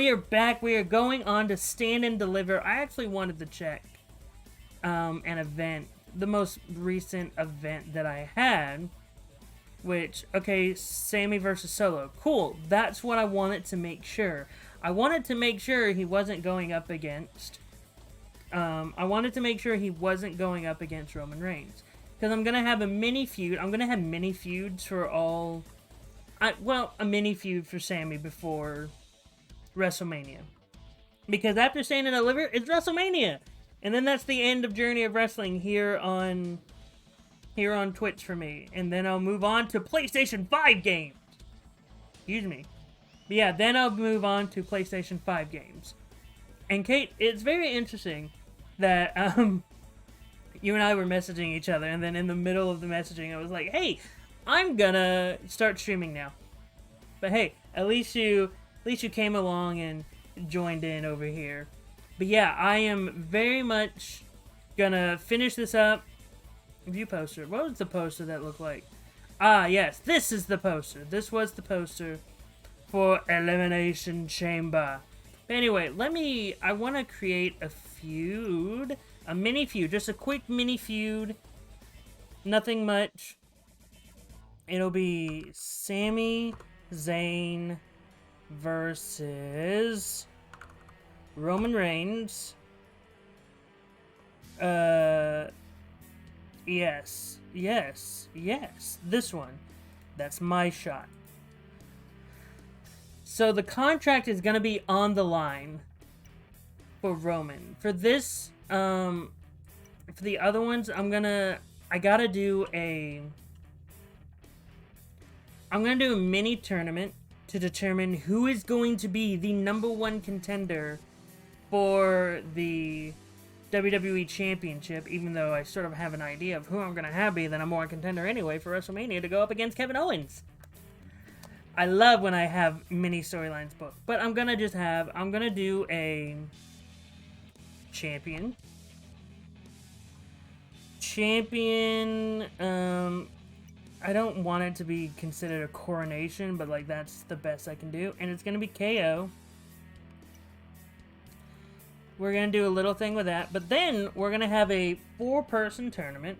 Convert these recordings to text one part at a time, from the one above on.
we are back. We are going on to Stand and Deliver. I actually wanted to check an event, the most recent event that I had, which, okay, Sami versus Solo. Cool. That's what I wanted to make sure. I wanted to make sure he wasn't going up against... I wanted to make sure he wasn't going up against Roman Reigns. Because I'm going to have a mini feud. I'm going to have mini feuds for all... a mini feud for Sami before WrestleMania. Because after Stand and Deliver, it's WrestleMania! And then that's the end of Journey of Wrestling here on Twitch for me. And then I'll move on to PlayStation 5 games. Excuse me. But yeah, then I'll move on to PlayStation 5 games. And Kate, it's very interesting that you and I were messaging each other, and then in the middle of the messaging I was like, hey, I'm gonna start streaming now. But hey, at least you came along and joined in over here. But yeah, I am very much gonna finish this up. View poster. What was the poster that looked like? Ah, yes, this is the poster. This was the poster for Elimination Chamber. But anyway, I want to create a feud. A mini feud. Just a quick mini feud. Nothing much. It'll be Sami Zayn versus Roman Reigns. Yes. This one. That's my shot. So the contract is going to be on the line for Roman. For this, for the other ones, I'm going to do a mini tournament to determine who is going to be the #1 contender for the WWE Championship, even though I sort of have an idea of who I'm going to have be the #1 contender anyway for WrestleMania to go up against Kevin Owens. I love when I have mini storylines booked, but I'm going to do a champion, I don't want it to be considered a coronation, but like that's the best I can do, and it's going to be KO. We're going to do a little thing with that, but then we're going to have a 4-person tournament,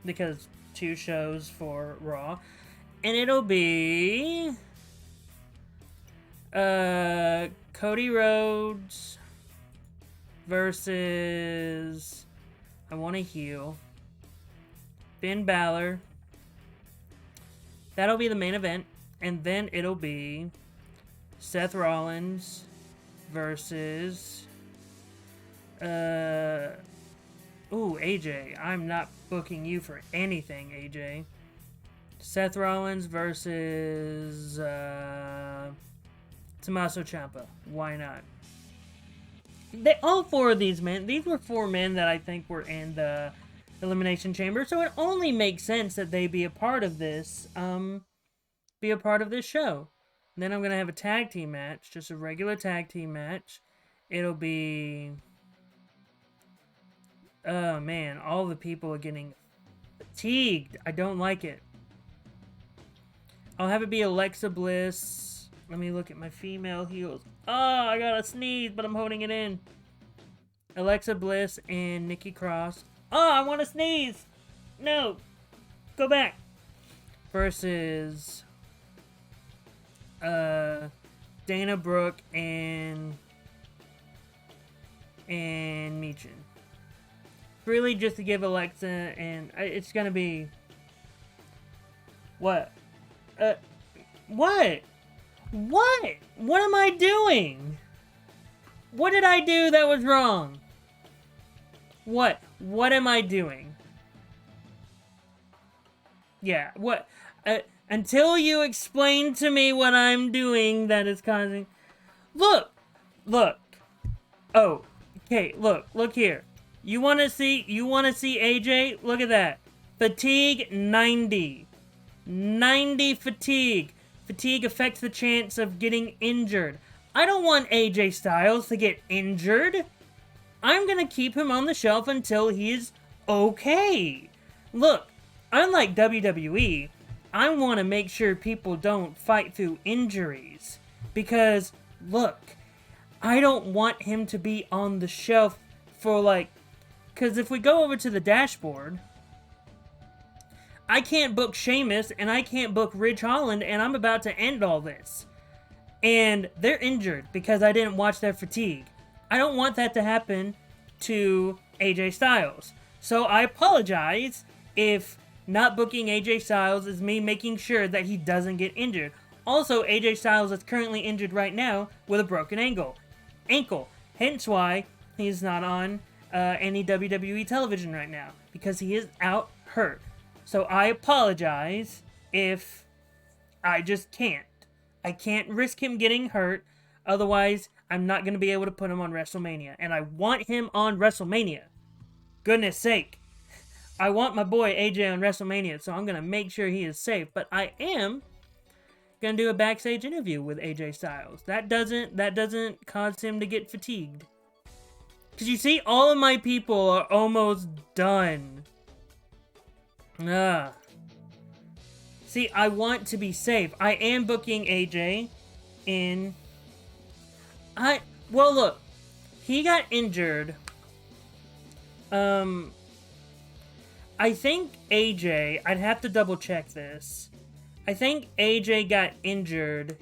because 2 shows for Raw, and it'll be Cody Rhodes versus, I want to heel, Finn Balor. That'll be the main event, and then it'll be Seth Rollins versus AJ. I'm not booking you for anything, AJ. Seth Rollins versus Tommaso Ciampa. Why not? All 4 of these men, these were 4 men that I think were in the Elimination Chamber, so it only makes sense that they be a part of this, show. And then I'm going to have a tag team match, just a regular tag team match. It'll be... Oh man, all the people are getting fatigued. I don't like it. I'll have it be Alexa Bliss. Let me look at my female heels. Oh, I gotta sneeze, but I'm holding it in. Alexa Bliss and Nikki Cross. Oh, I want to sneeze. No. Go back. Versus Dana Brooke and Michin. Really just to give Alexa, and it's gonna be... What? What? What? What am I doing? What did I do that was wrong? What? What am I doing? Yeah, what? Until you explain to me what I'm doing that is causing... Look! Oh, okay, look here. You wanna see AJ? Look at that. Fatigue 90. 90 fatigue. Fatigue affects the chance of getting injured. I don't want AJ Styles to get injured. I'm gonna keep him on the shelf until he's okay. Look, unlike WWE, I want to make sure people don't fight through injuries. Because, look, I don't want him to be on the shelf for like, because if we go over to the dashboard, I can't book Sheamus and I can't book Ridge Holland, and I'm about to end all this. And they're injured because I didn't watch their fatigue. I don't want that to happen to AJ Styles. So I apologize if not booking AJ Styles is me making sure that he doesn't get injured. Also, AJ Styles is currently injured right now with a broken ankle. Hence why he's not on any WWE television right now, because he is out hurt. So I apologize if I just can't. I can't risk him getting hurt, otherwise I'm not going to be able to put him on WrestleMania. And I want him on WrestleMania. Goodness sake. I want my boy AJ on WrestleMania, so I'm going to make sure he is safe. But I am going to do a backstage interview with AJ Styles. That doesn't cause him to get fatigued. Because you see, all of my people are almost done. See, I want to be safe. I am booking AJ in... Well, look. He got injured. I think AJ... I'd have to double check this. I think AJ got injured,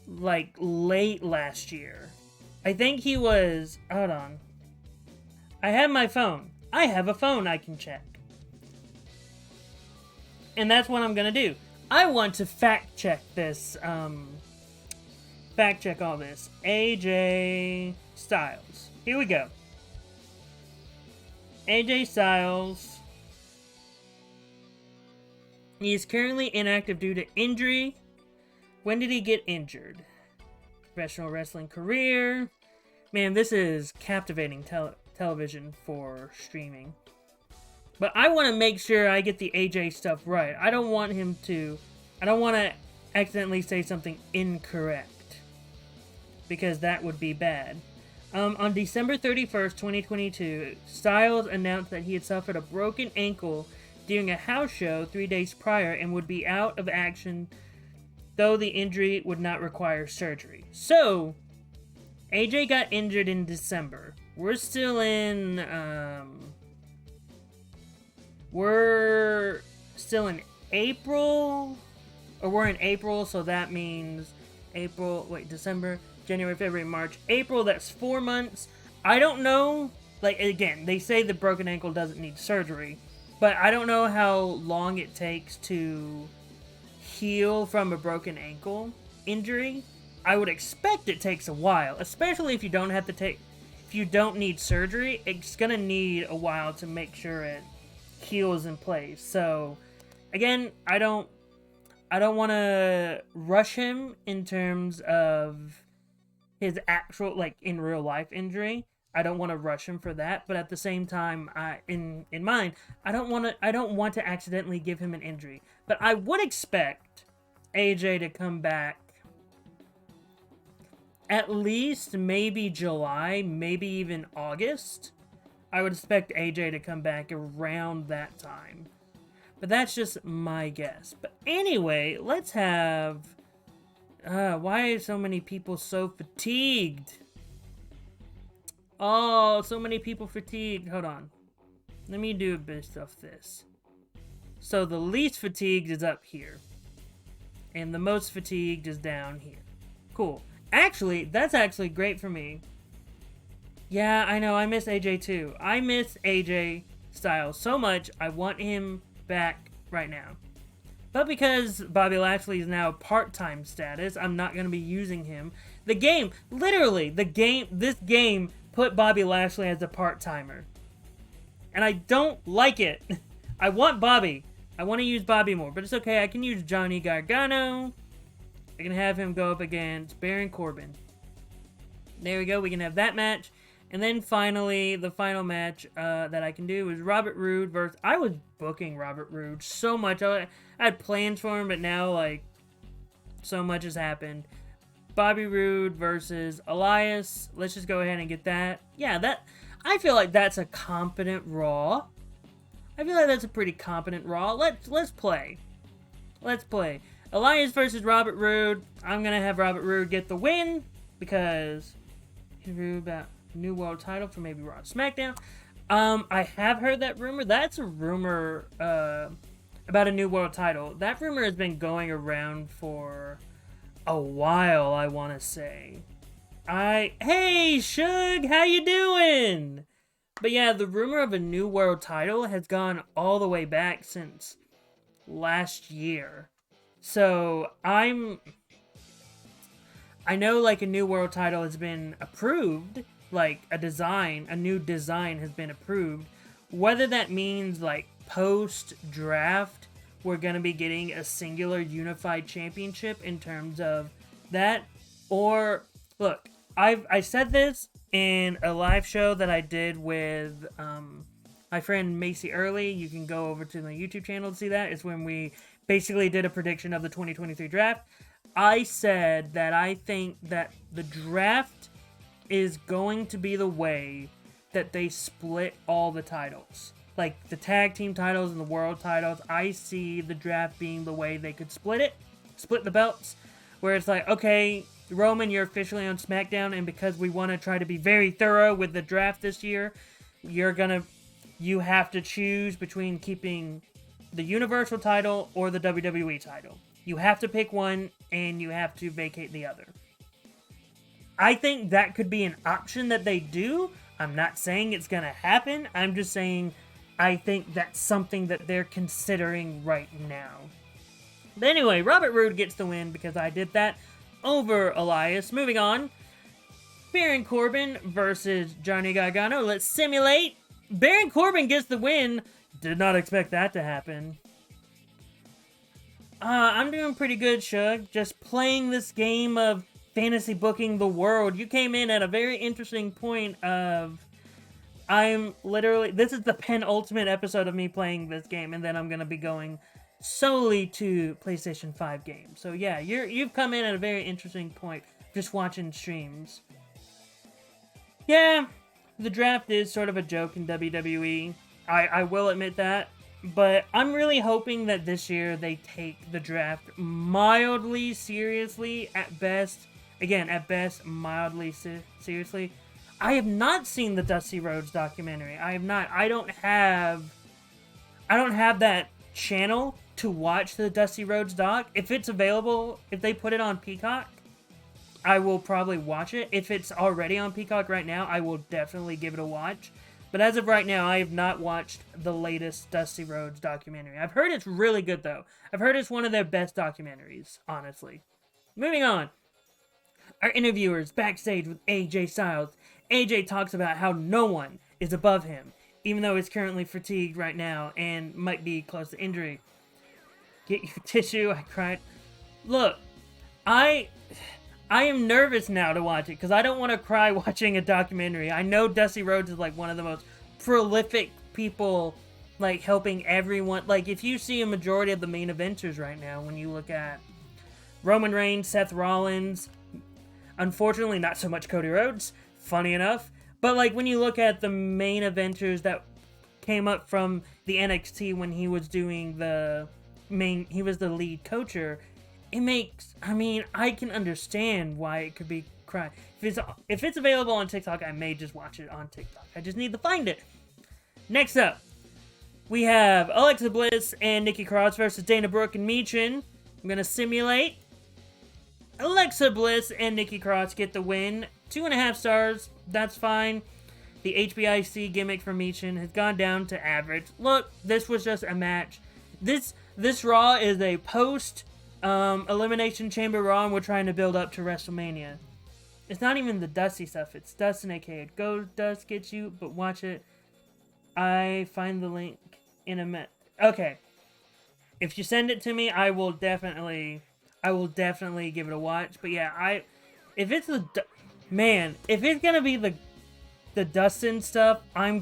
like, late last year. I think he was... Hold on. I have my phone. I have a phone I can check. And that's what I'm gonna do. I want to fact check this, fact check all this. AJ Styles. Here we go. AJ Styles. He is currently inactive due to injury. When did he get injured? Professional wrestling career. Man, this is captivating television for streaming. But I want to make sure I get the AJ stuff right. I don't want to accidentally say something incorrect, because that would be bad. On December 31st, 2022, Styles announced that he had suffered a broken ankle during a house show 3 days prior and would be out of action, though the injury would not require surgery. So, AJ got injured in December. We're still in April, or we're in April, so that means December, January, February, March, April, that's 4 months. I don't know, like, again, they say the broken ankle doesn't need surgery, but I don't know how long it takes to heal from a broken ankle injury. I would expect it takes a while, especially if you don't need surgery. It's gonna need a while to make sure it heals in place. So again, I don't want to rush him in terms of his actual, like, in real life injury. I don't want to rush him for that, but at the same time, in mind, I don't want to accidentally give him an injury. But I would expect AJ to come back at least maybe July, maybe even August. I would expect AJ to come back around that time. But that's just my guess. But anyway, let's have... why are so many people so fatigued? Oh, so many people fatigued. Hold on. Let me do a bit of this. So the least fatigued is up here. And the most fatigued is down here. Cool. Actually, that's actually great for me. Yeah, I know, I miss AJ too. I miss AJ Styles so much, I want him back right now. But because Bobby Lashley is now part-time status, I'm not going to be using him. The game, literally, this game put Bobby Lashley as a part-timer. And I don't like it. I want Bobby. I want to use Bobby more, but it's okay. I can use Johnny Gargano. I can have him go up against Baron Corbin. There we go. We can have that match. And then finally, the final match that I can do is Robert Roode versus... I was booking Robert Roode so much. I had plans for him, but now, like, so much has happened. Bobby Roode versus Elias. Let's just go ahead and get that. Yeah, I feel like that's a competent Raw. I feel like that's a pretty competent Raw. Let's play. Let's play. Elias versus Robert Roode. I'm going to have Robert Roode get the win. because he's rumored about new world title for maybe Raw or SmackDown. I have heard that rumor. That's a rumor about a new world title. That rumor has been going around for a while, I want to say. Hey, Shug, how you doing? But yeah, the rumor of a new world title has gone all the way back since last year. So I know like a new world title has been approved, like a new design has been approved. Whether that means like post-draft, we're going to be getting a singular unified championship in terms of that, or look, I said this in a live show that I did with my friend Macy Early. You can go over to my YouTube channel to see that. It's when we basically did a prediction of the 2023 draft. I said that I think that the draft is going to be the way that they split all the titles. Like the tag team titles and the world titles, I see the draft being the way they could split the belts, where it's like, okay, Roman, you're officially on SmackDown, and because we want to try to be very thorough with the draft this year, you have to choose between keeping the Universal title or the WWE title. You have to pick one, and you have to vacate the other. I think that could be an option that they do. I'm not saying it's going to happen. I'm just saying I think that's something that they're considering right now. But anyway, Robert Roode gets the win because I did that over Elias. Moving on. Baron Corbin versus Johnny Gargano. Let's simulate. Baron Corbin gets the win. Did not expect that to happen. I'm doing pretty good, Shug. Just playing this game of fantasy booking the world. You came in at a very interesting point of... This is the penultimate episode of me playing this game, and then I'm going to be going solely to PlayStation 5 games. So yeah, you've come in at a very interesting point, just watching streams. Yeah, the draft is sort of a joke in WWE. I will admit that. But I'm really hoping that this year they take the draft mildly seriously at best. Again, at best, mildly seriously. I have not seen the Dusty Rhodes documentary. I have not. I don't have that channel to watch the Dusty Rhodes doc. If it's available, if they put it on Peacock, I will probably watch it. If it's already on Peacock right now, I will definitely give it a watch. But as of right now, I have not watched the latest Dusty Rhodes documentary. I've heard it's really good, though. I've heard it's one of their best documentaries, honestly. Moving on. Our interviewers backstage with AJ Styles. AJ talks about how no one is above him, even though he's currently fatigued right now and might be close to injury. Get your tissue, I cried. Look, I am nervous now to watch it because I don't want to cry watching a documentary. I know Dusty Rhodes is like one of the most prolific people, like helping everyone. Like if you see a majority of the main eventers right now, when you look at Roman Reigns, Seth Rollins, unfortunately not so much Cody Rhodes, funny enough, but like when you look at the main eventers that came up from the NXT when he was doing he was the lead coacher. I can understand why it could be crying. If it's available on TikTok, I may just watch it on TikTok. I just need to find it. Next up, we have Alexa Bliss and Nikki Cross versus Dana Brooke and Michin. I'm going to simulate. Alexa Bliss and Nikki Cross get the win. 2.5 stars. That's fine. The HBIC gimmick for Michin has gone down to average. Look, this was just a match. This Raw is a post... Elimination Chamber Raw, and we're trying to build up to WrestleMania. It's not even the Dusty stuff, it's Dustin aka Go Dust Gets You, but watch it. I find the link in a minute. Okay. If you send it to me, I will definitely give it a watch. But yeah, if it's gonna be the Dustin stuff, I'm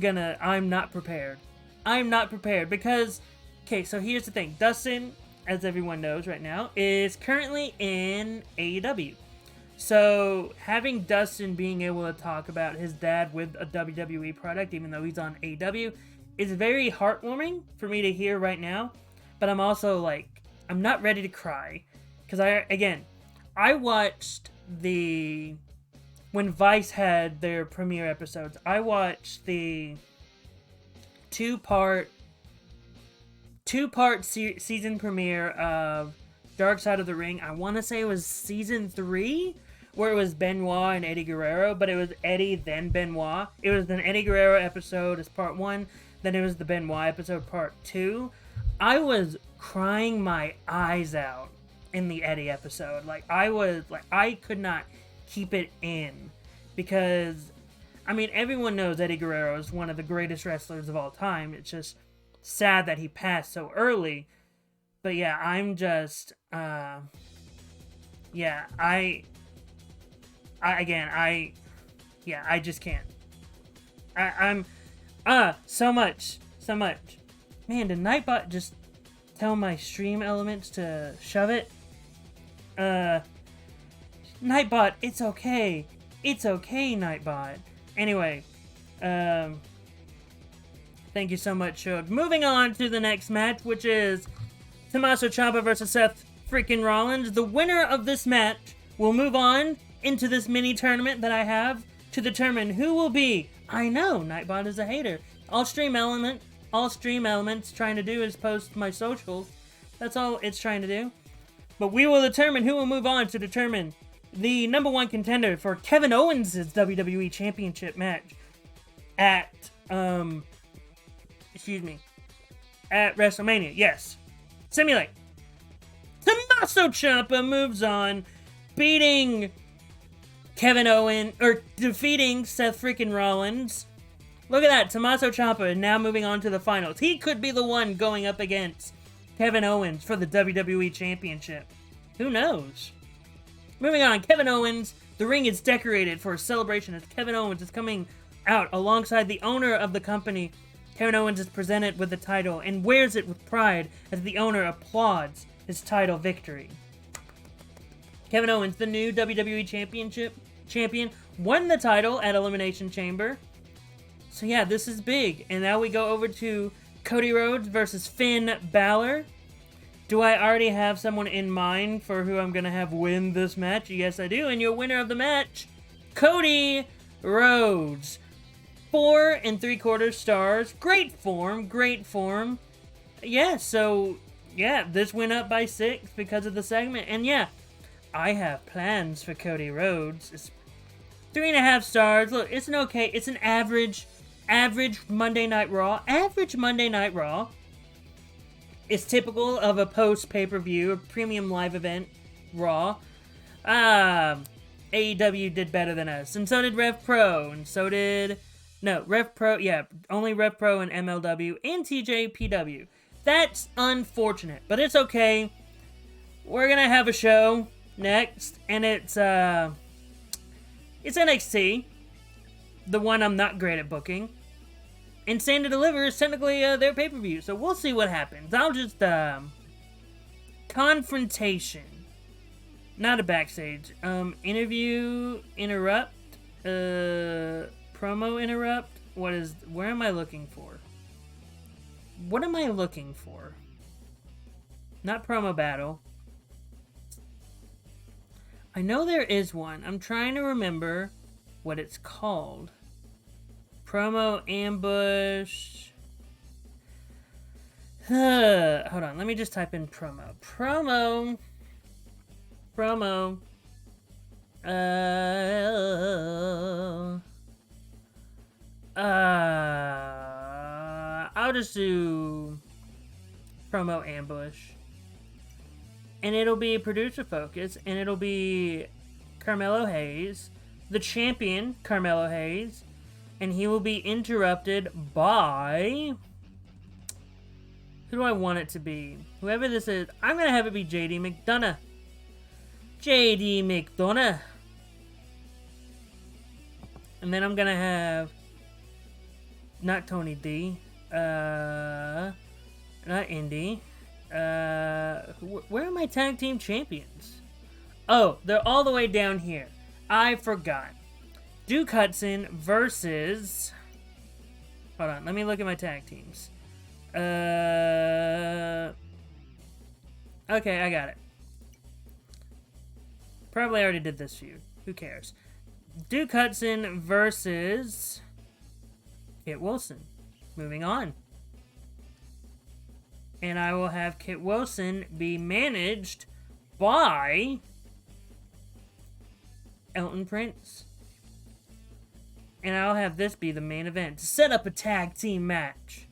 not prepared. I'm not prepared because, okay, so here's the thing. Dustin, as everyone knows right now, is currently in AEW. So, having Dustin being able to talk about his dad with a WWE product, even though he's on AEW, is very heartwarming for me to hear right now. But I'm also, I'm not ready to cry. Because, I watched the when Vice had their premiere episodes, I watched the two-part season premiere of Dark Side of the Ring. I want to say it was season 3, where it was Benoit and Eddie Guerrero, but it was Eddie then Benoit. It was an Eddie Guerrero episode as part 1, then it was the Benoit episode part 2. I was crying my eyes out in the Eddie episode. I could not keep it in, because I mean, everyone knows Eddie Guerrero is one of the greatest wrestlers of all time. It's just sad that he passed so early. But yeah, I'm just I just can't. I'm so much. Man, did Nightbot just tell my stream elements to shove it? Nightbot, it's okay. It's okay, Nightbot. Anyway, thank you so much, Shug. Moving on to the next match, which is Tommaso Ciampa versus Seth freaking Rollins. The winner of this match will move on into this mini tournament that I have to determine who will be. I know, Nightbot is a hater. All Stream Elements trying to do is post my socials. That's all it's trying to do. But we will determine who will move on to determine the number 1 contender for Kevin Owens' WWE Championship match at WrestleMania. Yes. Simulate. Tommaso Ciampa moves on, defeating Seth freaking Rollins. Look at that, Tommaso Ciampa now moving on to the finals. He could be the one going up against Kevin Owens for the WWE Championship. Who knows? Moving on, Kevin Owens. The ring is decorated for a celebration as Kevin Owens is coming out alongside the owner of the company. Kevin Owens is presented with the title and wears it with pride as the owner applauds his title victory. Kevin Owens, the new WWE champion, won the title at Elimination Chamber. So yeah, this is big. And now we go over to Cody Rhodes versus Finn Balor. Do I already have someone in mind for who I'm going to have win this match? Yes, I do. And your winner of the match, Cody Rhodes. 4 3/4 stars. Great form. Yeah, so, yeah, this went up by 6 because of the segment. And yeah, I have plans for Cody Rhodes. It's 3.5 stars. Look, it's an average Monday Night Raw. It's typical of a post-pay-per-view, a premium live event, Raw. AEW did better than us. And so did Rev Pro. And so did... No, Rev Pro, yeah, only Rev Pro and MLW and TJPW. That's unfortunate, but it's okay. We're gonna have a show next, and it's NXT. The one I'm not great at booking. And Stand to Deliver is technically their pay-per-view, so we'll see what happens. I'll just, confrontation. Not a backstage. Interview, interrupt, promo interrupt. Where am I looking for? What am I looking for? Not promo battle. I know there is one. I'm trying to remember what it's called. Promo ambush. Hold on, let me just type in promo. Promo. I'll just do promo ambush. And it'll be producer focus, and it'll be Carmelo Hayes, the champion Carmelo Hayes, and he will be interrupted by... Who do I want it to be? Whoever this is, I'm going to have it be JD McDonagh. JD McDonagh. And then I'm going to have... Not Tony D. Not Indy. Where are my tag team champions? Oh, they're all the way down here. I forgot. Duke Hudson versus... Hold on, let me look at my tag teams. Okay, I got it. Probably already did this feud. Who cares? Duke Hudson versus Kit Wilson. Moving on. And I will have Kit Wilson be managed by Elton Prince. And I'll have this be the main event. To set up a tag team match.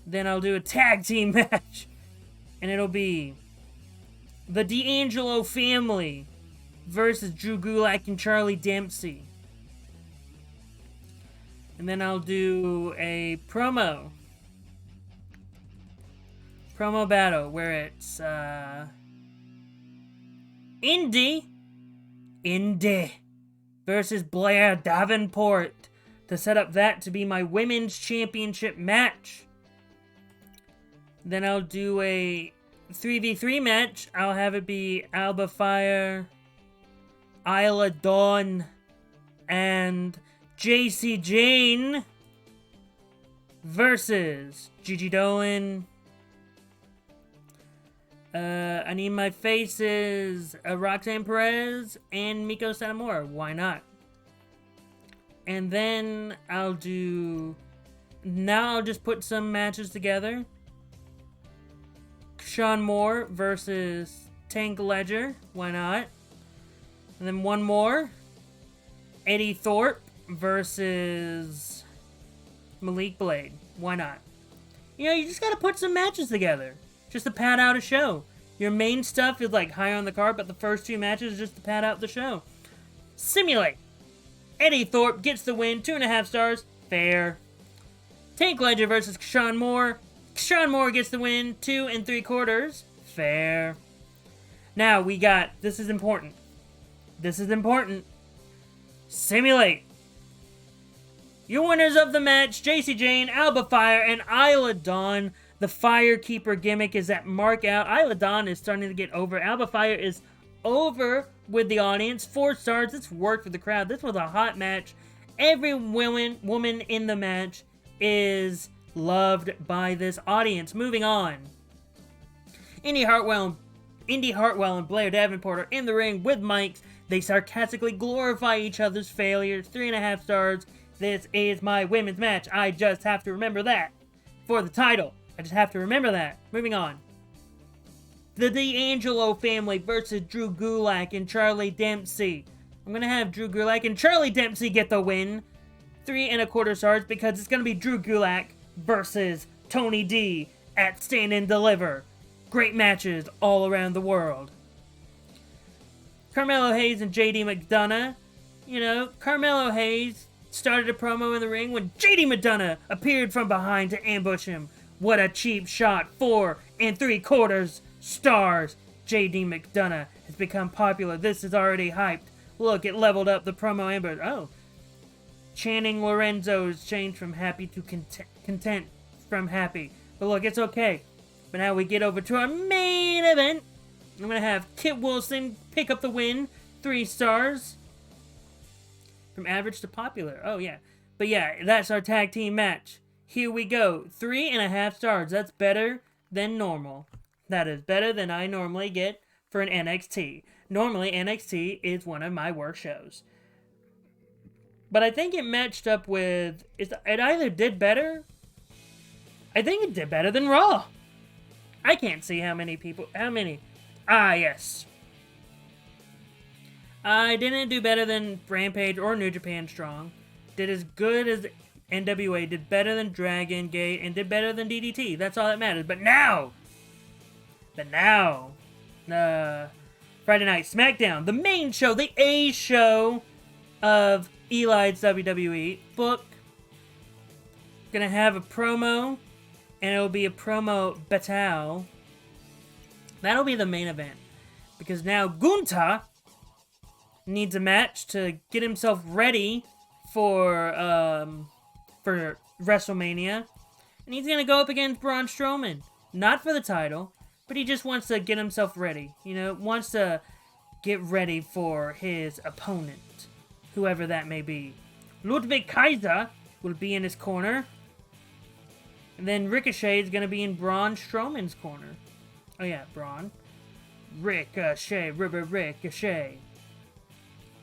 Then I'll do a tag team match. And it'll be the D'Angelo family versus Drew Gulak and Charlie Dempsey. And then I'll do a promo battle where it's Indy versus Blair Davenport to set up that to be my women's championship match. Then I'll do a 3v3 match. I'll have it be Alba Fire, Isla Dawn, and JC Jane versus Gigi Dolan. I need my faces, Roxanne Perez and Miko Satomura. Why not? And then I'll just put some matches together. Sean Moore versus Tank Ledger. Why not? And then one more. Eddie Thorpe versus Malik Blade. Why not? You know, you just gotta put some matches together. Just to pad out a show. Your main stuff is like high on the card, but the first two matches is just to pad out the show. Simulate. Eddie Thorpe gets the win, 2.5 stars. Fair. Tank Ledger versus Sean Moore. Sean Moore gets the win, 2 3/4. Fair. Now we got, this is important. Simulate. Your winners of the match, JC Jane, Alba Fire, and Isla Dawn. The Firekeeper gimmick is that mark out. Isla Dawn is starting to get over. Alba Fire is over with the audience. 4 stars. It's worked for the crowd. This was a hot match. Every woman in the match is loved by this audience. Moving on. Indy Hartwell and Blair Davenport are in the ring with mics. They sarcastically glorify each other's failures. 3.5 stars. This is my women's match. I just have to remember that. For the title. I just have to remember that. Moving on. The D'Angelo family versus Drew Gulak and Charlie Dempsey. I'm going to have Drew Gulak and Charlie Dempsey get the win. 3.25 stars because it's going to be Drew Gulak versus Tony D at Stand and Deliver. Great matches all around the world. Carmelo Hayes and JD McDonagh. You know, Carmelo Hayes started a promo in the ring when JD McDonagh appeared from behind to ambush him. What a cheap shot. 4.75 stars. JD McDonagh has become popular. This is already hyped. Look, it leveled up the promo ambush. Oh. Channing Lorenzo's changed from happy to content from happy. But look, it's okay. But now we get over to our main event. I'm going to have Kit Wilson pick up the win. 3 stars. From average to popular. Oh, yeah. But yeah, that's our tag team match. Here we go. 3.5 stars. That's better than normal. That is better than I normally get for an NXT. Normally, NXT is one of my worst shows. But I think it matched up with... It either did better... I think it did better than Raw. I can't see how many people... How many? Ah, yes. I didn't do better than Rampage or New Japan Strong. Did as good as NWA. Did better than Dragon Gate. And did better than DDT. That's all that matters. But now... Friday Night SmackDown. The main show. The A show of Eli's WWE. Book. Gonna have a promo. And it'll be a promo battle. That'll be the main event. Because now Gunther needs a match to get himself ready for WrestleMania. And he's going to go up against Braun Strowman. Not for the title, but he just wants to get himself ready. You know, wants to get ready for his opponent. Whoever that may be. Ludwig Kaiser will be in his corner. And then Ricochet is going to be in Braun Strowman's corner. Oh yeah, Braun. Ricochet.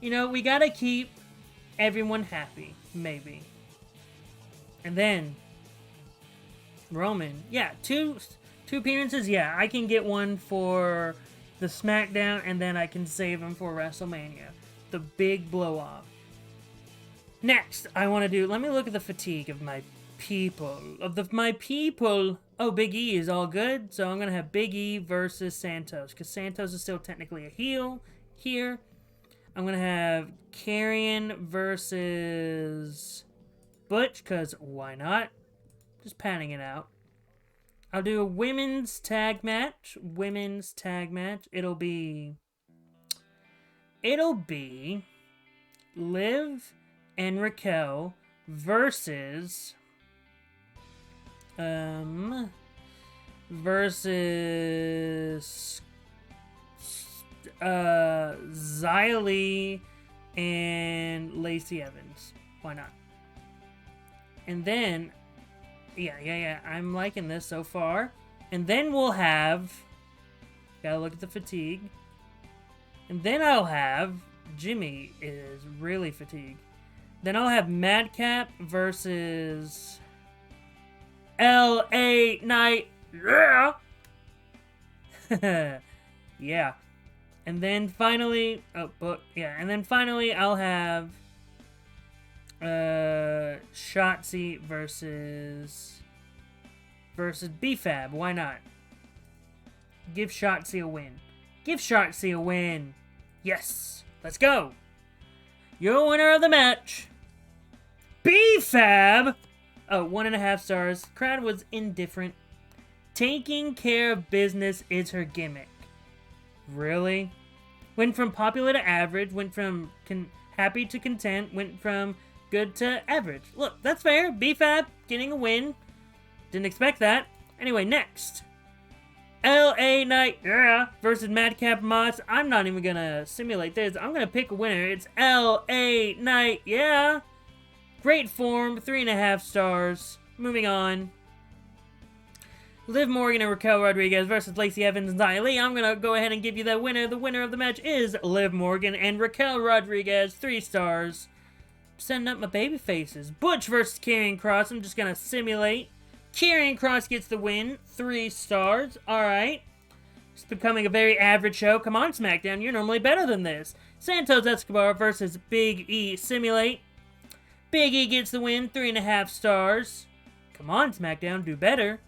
You know, we gotta keep everyone happy, maybe. And then Roman, yeah, two appearances. Yeah, I can get one for the SmackDown, and then I can save him for WrestleMania, the big blow off. Next, I want to do. Let me look at the fatigue of my people. Oh, Big E is all good, so I'm gonna have Big E versus Santos, because Santos is still technically a heel here. I'm gonna have Karrion versus Butch, because why not? Just panning it out. I'll do a women's tag match. It'll be Liv and Raquel versus Xia Li and Lacey Evans. Why not? And then, yeah, I'm liking this so far. And then we'll have, gotta look at the fatigue. And then I'll have, Jimmy is really fatigued. Then I'll have Madcap versus LA Knight. Yeah. Yeah. And then finally, and then finally I'll have Shotzi versus B-Fab. Why not? Give Shotzi a win. Yes. Let's go. Your winner of the match, B-Fab. Oh, 1.5 stars. Crowd was indifferent. Taking care of business is her gimmick. Really? Went from popular to average. Went from happy to content. Went from good to average. Look, that's fair. B-Fab getting a win. Didn't expect that. Anyway, next. LA Knight versus Madcap Moss. I'm not even gonna simulate this. I'm gonna pick a winner. It's LA Knight. Yeah. Great form. 3.5 stars. Moving on. Liv Morgan and Raquel Rodriguez versus Lacey Evans and Xia Li. I'm gonna go ahead and give you that winner. The winner of the match is Liv Morgan and Raquel Rodriguez. 3 stars. Setting up my baby faces. Butch versus Karrion Kross. I'm just gonna simulate. Karrion Kross gets the win. 3 stars. Alright. It's becoming a very average show. Come on, SmackDown. You're normally better than this. Santos Escobar versus Big E. Simulate. Big E gets the win. 3.5 stars. Come on, SmackDown. Do better.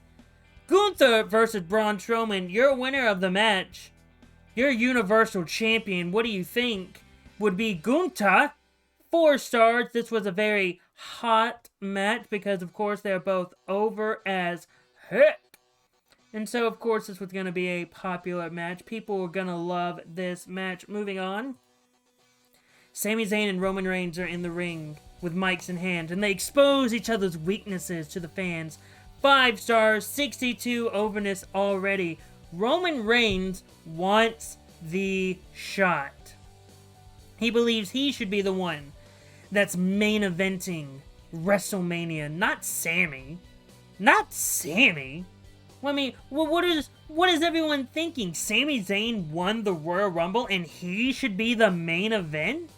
Gunther versus Braun Strowman. You're a winner of the match. You're Universal Champion. What do you think? Would be Gunther. 4 stars. This was a very hot match because, of course, they're both over as heck. And so, of course, this was going to be a popular match. People were going to love this match. Moving on. Sami Zayn and Roman Reigns are in the ring with mics in hand, and they expose each other's weaknesses to the fans. 5 stars, 62 overness already. Roman Reigns wants the shot. He believes he should be the one that's main eventing WrestleMania, not Sami. Not Sami. Well, I mean, what is everyone thinking? Sami Zayn won the Royal Rumble and he should be the main event?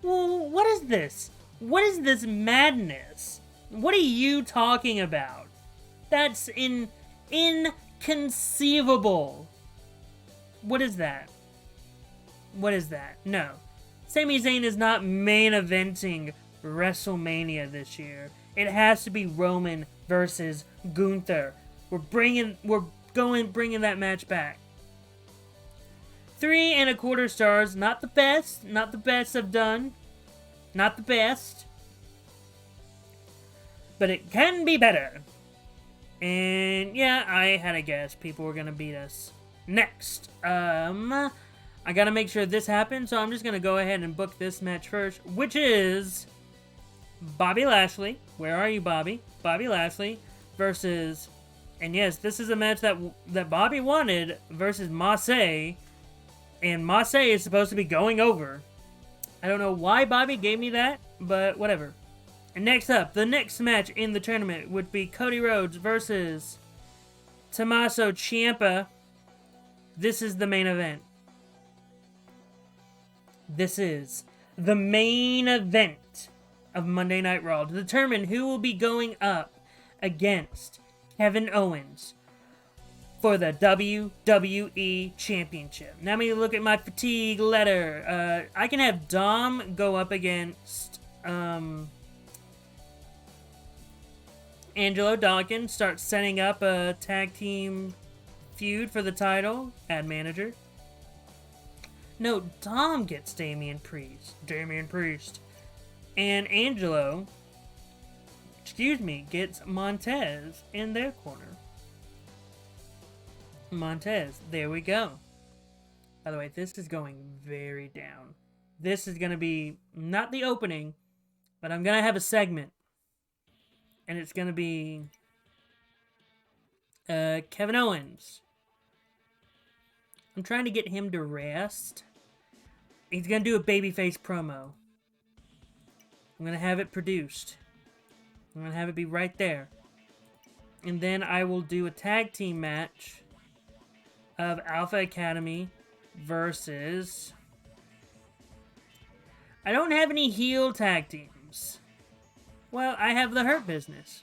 Well, what is this? What is this madness? What are you talking about? That's inconceivable. What is that? No. Sami Zayn is not main eventing WrestleMania this year. It has to be Roman versus Gunther. We're bringing that match back. 3.25 stars. Not the best. Not the best I've done. Not the best. But it can be better. And yeah, I had a guess people were gonna beat us. Next, I gotta make sure this happens, so I'm just gonna go ahead and book this match first, which is Bobby Lashley. Where are you, Bobby? Bobby Lashley versus, and yes, this is a match that Bobby wanted, versus Marseille, and Marseille is supposed to be going over. I don't know why Bobby gave me that, but whatever. And next up, the next match in the tournament would be Cody Rhodes versus Tommaso Ciampa. This is the main event. This is the main event of Monday Night Raw to determine who will be going up against Kevin Owens for the WWE Championship. Now, let me look at my fatigue letter. I can have Dom go up against Angelo Dawkins, start setting up a tag team feud for the title. Add manager. No, Dom gets Damian Priest. And Angelo, gets Montez in their corner. Montez, there we go. By the way, this is going very down. This is going to be not the opening, but I'm going to have a segment. And it's going to be Kevin Owens. I'm trying to get him to rest. He's going to do a babyface promo. I'm going to have it produced. I'm going to have it be right there. And then I will do a tag team match of Alpha Academy versus... I don't have any heel tag teams. Well, I have the Hurt Business.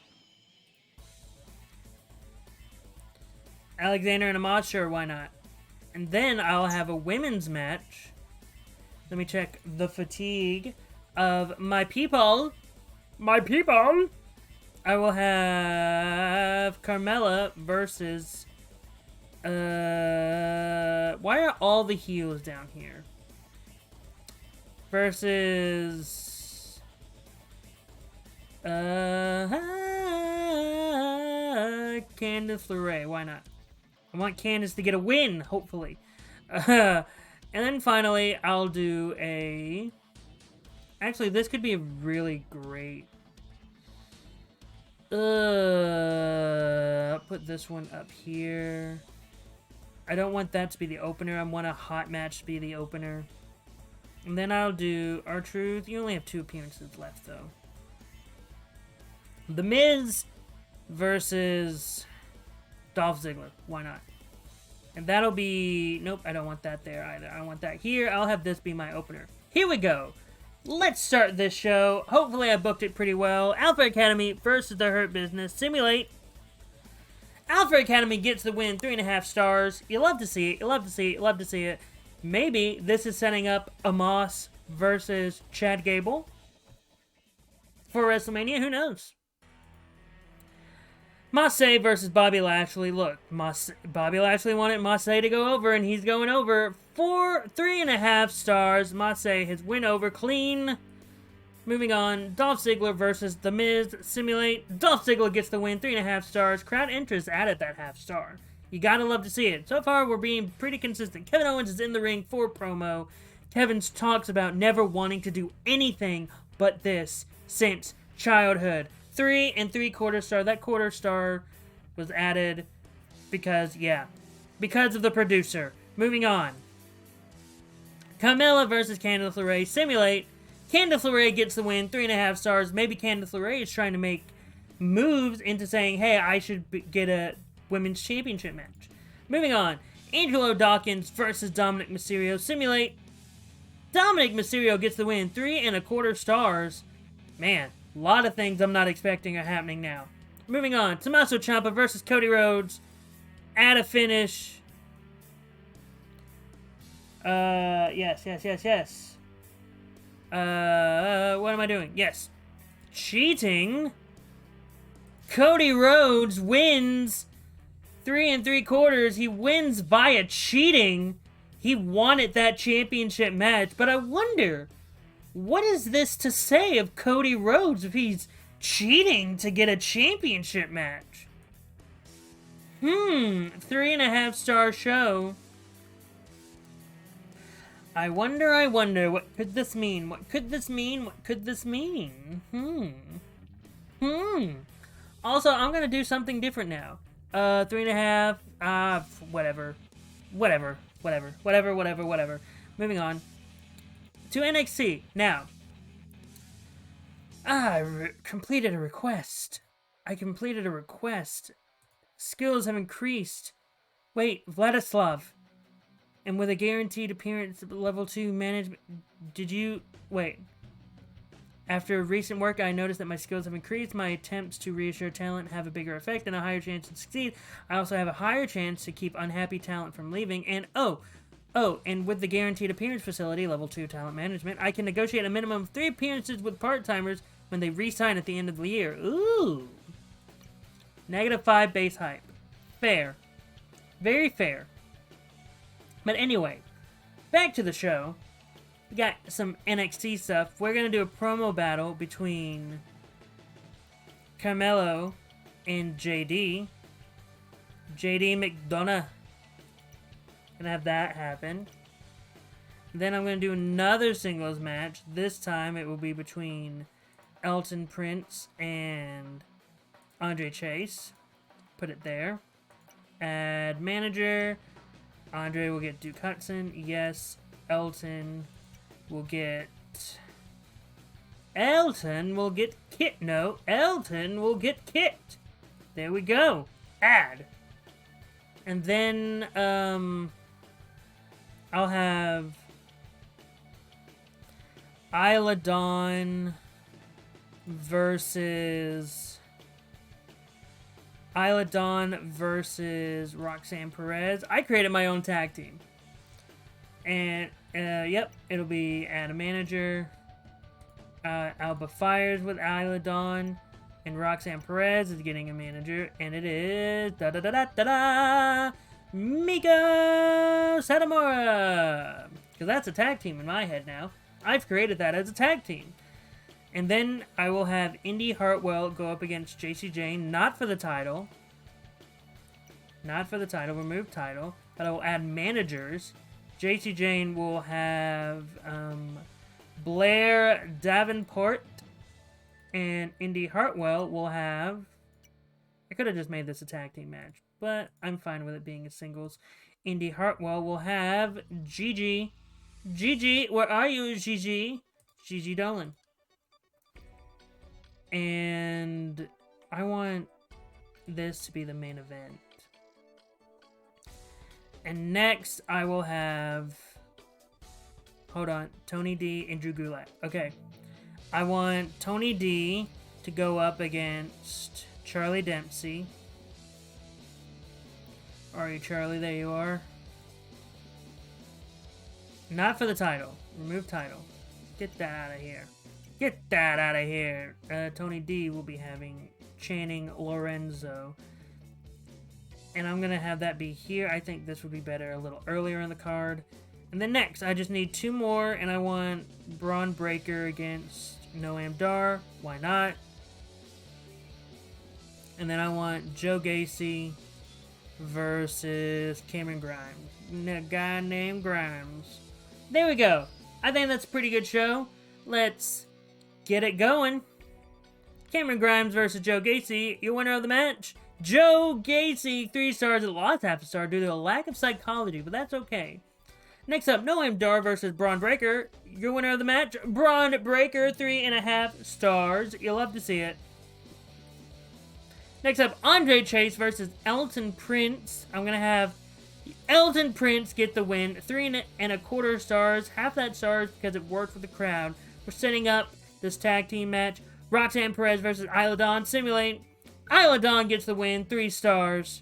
Alexander and Ahmad, sure, why not? And then I'll have a women's match. Let me check the fatigue of my people. My people! I will have Carmella versus... why are all the heels down here? Versus... Candice LeRae, why not? I want Candice to get a win, hopefully. And then finally, I'll do a... Actually, this could be a really great... put this one up here. I don't want that to be the opener. I want a hot match to be the opener. And then I'll do R-Truth. You only have 2 appearances left, though. The Miz versus Dolph Ziggler. Why not? And that'll be... Nope, I don't want that there either. I want that here. I'll have this be my opener. Here we go. Let's start this show. Hopefully I booked it pretty well. Alpha Academy versus the Hurt Business. Simulate. Alpha Academy gets the win. 3.5 stars. You love to see it. You love to see it. You love to see it. Maybe this is setting up Amos versus Chad Gable for WrestleMania. Who knows? Massey versus Bobby Lashley. Look, Bobby Lashley wanted Massey to go over, and he's going over for 3.5 stars. Massey has win over clean. Moving on, Dolph Ziggler versus The Miz. Simulate. Dolph Ziggler gets the win, 3.5 stars. Crowd interest added that half star. You gotta love to see it. So far, we're being pretty consistent. Kevin Owens is in the ring for promo. Kevin talks about never wanting to do anything but this since childhood. 3 3/4 star. That quarter star was added because of the producer. Moving on. Carmella versus Candice LeRae. Simulate. Candice LeRae gets the win. 3.5 stars. Maybe Candice LeRae is trying to make moves into saying, hey, I should get a women's championship match. Moving on. Angelo Dawkins versus Dominic Mysterio. Simulate. Dominic Mysterio gets the win. 3.25 stars. Man. A lot of things I'm not expecting are happening now. Moving on. Tommaso Ciampa versus Cody Rhodes. Add a finish. Yes. What am I doing? Yes. Cheating. Cody Rhodes wins 3 3/4. He wins via cheating. He wanted that championship match, but I wonder... What is this to say of Cody Rhodes if he's cheating to get a championship match? 3.5 star show. I wonder, what could this mean? What could this mean? Also, I'm gonna do something different now. 3.5, whatever. Moving on. To NXT. Now, completed a request. I completed a request. Skills have increased. Wait, Vladislav. And with a guaranteed appearance at level 2 management, wait. After recent work, I noticed that my skills have increased. My attempts to reassure talent have a bigger effect and a higher chance to succeed. I also have a higher chance to keep unhappy talent from leaving. And and with the guaranteed appearance facility, level 2 talent management, I can negotiate a minimum of 3 appearances with part-timers when they re-sign at the end of the year. Ooh. -5 base hype. Fair. Very fair. But anyway, back to the show. We got some NXT stuff. We're going to do a promo battle between Carmelo and JD. JD McDonagh. Gonna have that happen. Then I'm going to do another singles match. This time it will be between Elton Prince and Andre Chase. Put it there. Add manager. Andre will get Duke Hudson. Yes. Elton will get Kit. No, Elton will get Kit. There we go. Add. And then, I'll have Isla Dawn versus Roxanne Perez. I created my own tag team. And, yep, it'll be add a manager. Alba Fires with Isla Dawn. And Roxanne Perez is getting a manager. And it is Mika Satomura. Because that's a tag team in my head now. I've created that as a tag team. And then I will have Indy Hartwell go up against JC Jane. Not for the title. Remove title. But I will add managers. JC Jane will have Blair Davenport. And Indy Hartwell will have... I could have just made this a tag team match. But I'm fine with it being a singles. Indy Hartwell will have Gigi. Gigi, where are you, Gigi? Gigi Dolan. And I want this to be the main event. And next, I will have... Hold on. Tony D and Drew Gulak. Okay. I want Tony D to go up against Charlie Dempsey. Are you, Charlie? There you are. Not for the title. Remove title. Get that out of here. Get that out of here. Tony D will be having Channing Lorenzo. And I'm going to have that be here. I think this would be better a little earlier in the card. And then next, I just need 2 more. And I want Braun Breaker against Noam Dar. Why not? And then I want Joe Gacy versus Cameron Grimes. A guy named Grimes. There we go. I think that's a pretty good show. Let's get it going. Cameron Grimes versus Joe Gacy. Your winner of the match, Joe Gacy. 3 stars. A lot half a star due to a lack of psychology, but that's okay. Next up, Noam Dar versus Braun Breaker. Your winner of the match, Braun Breaker. 3.5 stars. You'll love to see it. Next up, Andre Chase versus Elton Prince. I'm going to have Elton Prince get the win. 3.25 stars. Half that stars because it worked with the crowd. We're setting up this tag team match. Roxanne Perez versus Isla Dawn. Simulate. Isla Dawn gets the win. 3 stars.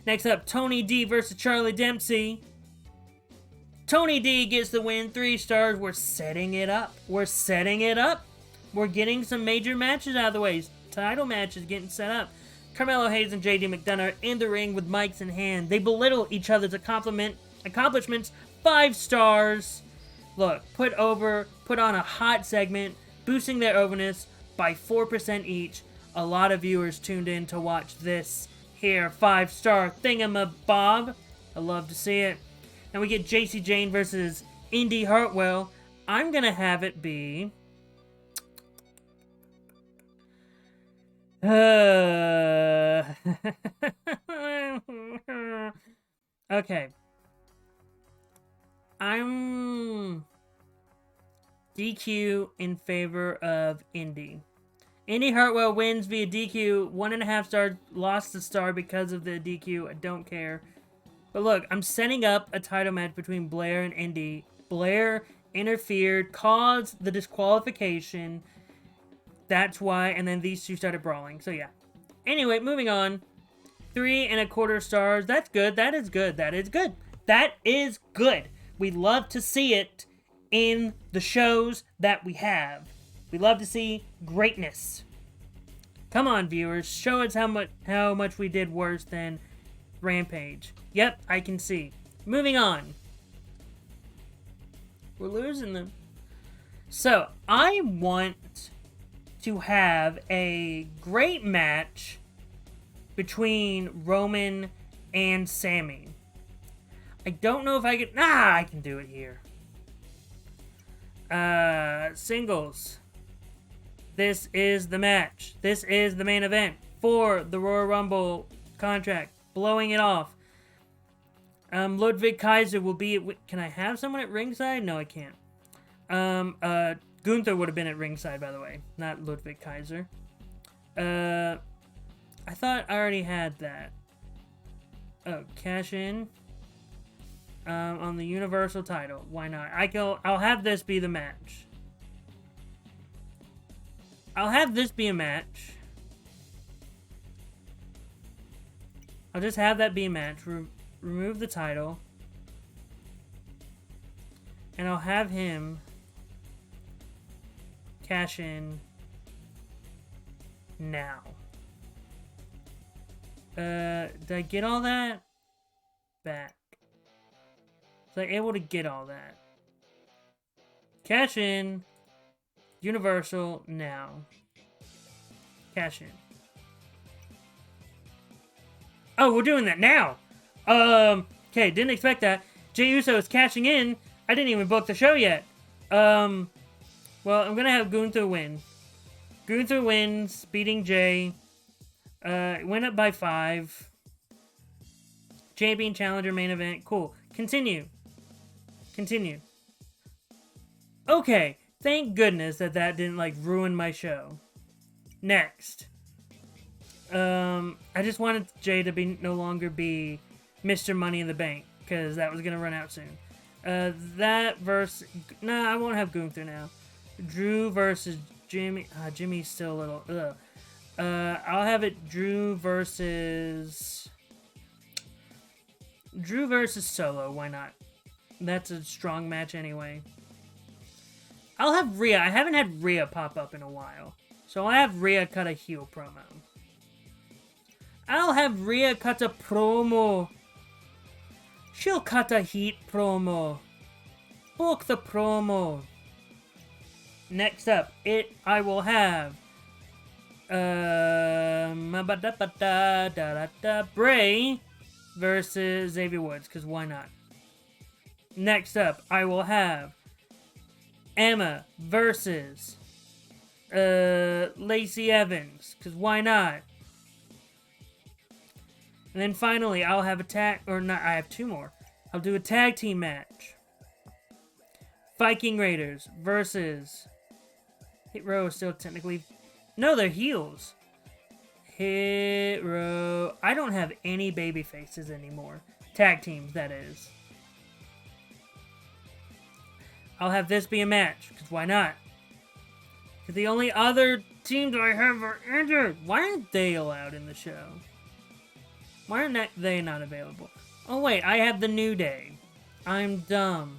Next up, Tony D versus Charlie Dempsey. Tony D gets the win. 3 stars. We're setting it up. We're getting some major matches out of the way. Title match is getting set up. Carmelo Hayes and JD McDonagh in the ring with mics in hand. They belittle each other's accomplishments. 5 stars. Look, put on a hot segment, boosting their overness by 4% each. A lot of viewers tuned in to watch this here 5-star thingamabob. I love to see it. And we get JC Jane versus Indy Hartwell. I'm going to have it be... Okay. I'm DQ in favor of Indy. Indy Hartwell wins via DQ. 1.5 stars. Lost a star because of the DQ. I don't care. But look, I'm setting up a title match between Blair and Indy. Blair interfered, caused the disqualification. That's why, and then these two started brawling. So yeah. Anyway, moving on. 3.25 stars. That's good. That is good. That is good. That is good. We love to see it in the shows that we have. We love to see greatness. Come on, viewers. Show us how much we did worse than Rampage. Yep, I can see. Moving on. We're losing them. So, I want to have a great match between Roman and Sami. I don't know if I can... I can do it here. Singles. This is the match. This is the main event for the Royal Rumble contract. Blowing it off. Ludwig Kaiser will be at... Can I have someone at ringside? No, I can't. Gunther would have been at ringside, by the way. Not Ludwig Kaiser. I thought I already had that. Oh, cash in. On the Universal title. Why not? I'll have this be the match. I'll have this be a match. I'll just have that be a match. Remove the title. And I'll have him cash in now. Did I get all that? Back. Was I able to get all that? Cash in. Universal now. Cash in. Oh, we're doing that now. Okay, didn't expect that. Jey Uso is cashing in. I didn't even book the show yet. Well, I'm gonna have Gunther win. Gunther wins, beating Jey. Went up by 5. Champion Challenger main event. Cool. Continue. Okay. Thank goodness that didn't, ruin my show. Next. I just wanted Jey to no longer be Mr. Money in the Bank, because that was going to run out soon. That versus... Nah, I won't have Gunther now. Drew versus Jimmy. Jimmy's still a little... Ugh. I'll have it Drew versus Solo. Why not? That's a strong match anyway. I'll have Rhea. I haven't had Rhea pop up in a while. So I'll have Rhea cut a heel promo. I'll have Rhea cut a promo. She'll cut a heat promo. Book the promo. Next up, I will have Bray versus Xavier Woods, because why not? Next up, I will have Emma versus Lacey Evans, because why not? And then finally, I'll have I have 2 more. I'll do a tag team match. Viking Raiders versus Hit Row is still technically... No, they're heels. Hit Row... I don't have any baby faces anymore. Tag teams, that is. I'll have this be a match, because why not? Because the only other teams I have are injured. Why aren't they allowed in the show? Why are they not available? Oh wait, I have the New Day. I'm dumb.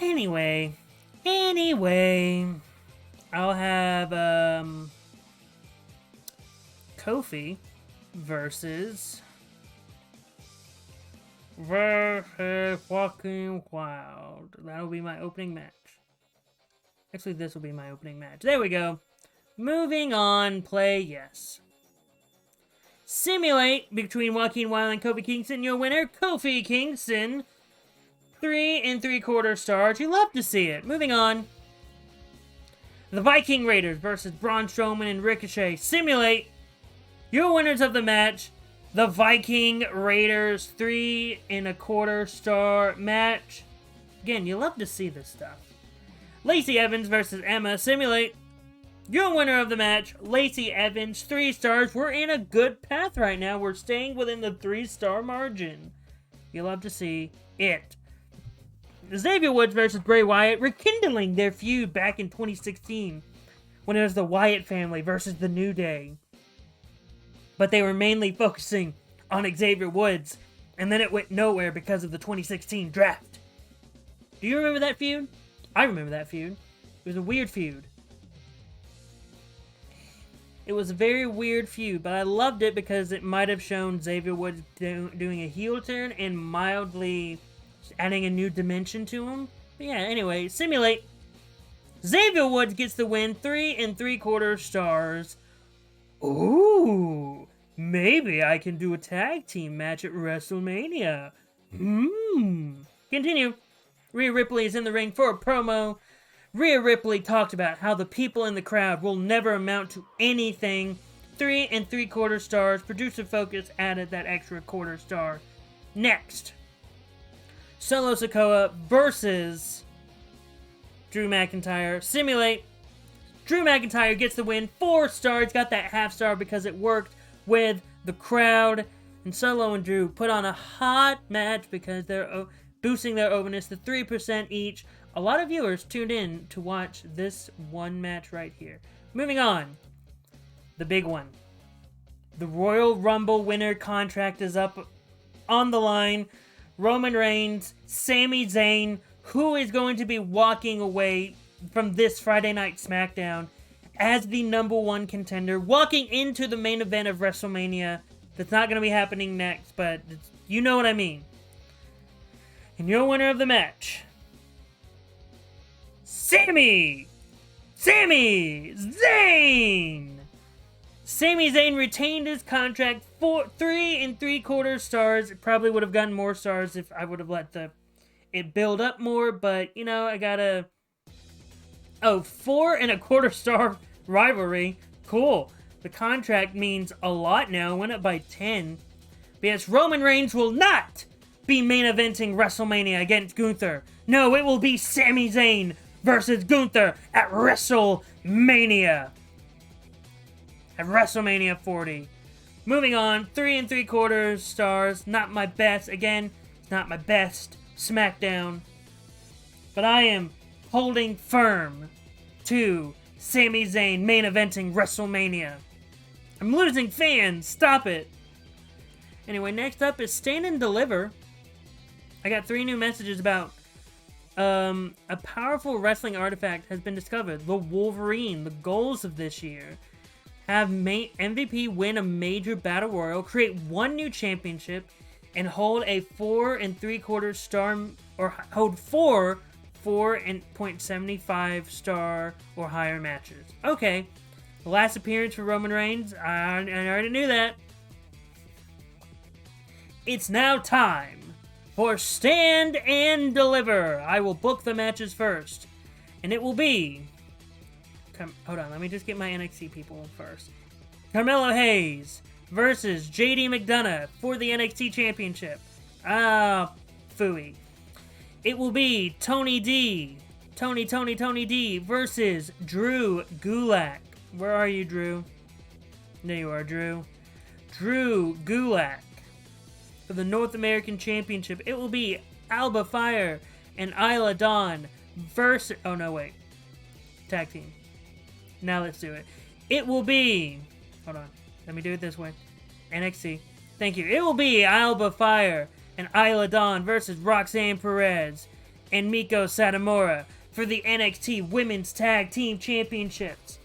Anyway, I'll have Kofi versus fucking Wild. That'll be my opening match. Actually, this will be my opening match. There we go. Moving on, play yes. Simulate between Joaquin Wilde and Kofi Kingston. Your winner, Kofi Kingston. 3.75 stars. You love to see it. Moving on. The Viking Raiders versus Braun Strowman and Ricochet. Simulate. Your winners of the match. The Viking Raiders. 3.25 star match. Again, you love to see this stuff. Lacey Evans versus Emma. Simulate. Your winner of the match, Lacey Evans, 3 stars. We're in a good path right now. We're staying within the 3-star margin. You'll love to see it. Xavier Woods versus Bray Wyatt, rekindling their feud back in 2016 when it was the Wyatt family versus the New Day. But they were mainly focusing on Xavier Woods, and then it went nowhere because of the 2016 draft. Do you remember that feud? I remember that feud. It was a weird feud. It was a very weird feud, but I loved it because it might have shown Xavier Woods doing a heel turn and mildly adding a new dimension to him. But yeah, anyway, simulate. Xavier Woods gets the win, 3 3/4 stars. Ooh, maybe I can do a tag team match at WrestleMania. Continue. Rhea Ripley is in the ring for a promo. Rhea Ripley talked about how the people in the crowd will never amount to anything. 3 3/4 stars. Producer Focus added that extra quarter star. Next, Solo Sikoa versus Drew McIntyre. Simulate. Drew McIntyre gets the win. 4 stars. Got that half star because it worked with the crowd. And Solo and Drew put on a hot match because they're boosting their openness to 3% each. A lot of viewers tuned in to watch this one match right here. Moving on. The big one. The Royal Rumble winner contract is up on the line. Roman Reigns, Sami Zayn, who is going to be walking away from this Friday Night SmackDown as the #1 contender, walking into the main event of WrestleMania. That's not going to be happening next, but you know what I mean. And your winner of the match, Sami Zayn! Sami Zayn retained his contract for 3 3/4 stars. It probably would have gotten more stars if I would have let it build up more, but, you know, I gotta... Oh, 4 1/4 star rivalry. Cool. The contract means a lot now. It went up by 10. But yes, Roman Reigns will not be main eventing WrestleMania against Gunther. No, it will be Sami Zayn versus Gunther at WrestleMania. At WrestleMania 40. Moving on, 3 3/4 stars. Not my best. Again, it's not my best SmackDown. But I am holding firm to Sami Zayn main eventing WrestleMania. I'm losing fans. Stop it. Anyway, next up is Stand and Deliver. I got 3 new messages about a powerful wrestling artifact has been discovered. The Wolverine. The goals of this year. Have MVP win a major battle royal, create 1 new championship, and hold a 4 3/4 star, or hold 4 4.75 star or higher matches. Okay, the last appearance for Roman Reigns, I already knew that. It's now time for Stand and Deliver. I will book the matches first, and it will be... Hold on, let me just get my NXT people first. Carmelo Hayes versus JD McDonagh for the NXT Championship. Phooey. It will be Tony D versus Drew Gulak. Where are you, Drew? There you are, Drew. Drew Gulak for the North American Championship. It will be Alba Fire and Isla Dawn versus... Oh, no, wait. Tag team. Now let's do it. It will be... Hold on. Let me do it this way. NXT. Thank you. It will be Alba Fire and Isla Dawn versus Roxanne Perez and Miko Satomura for the NXT Women's Tag Team Championships.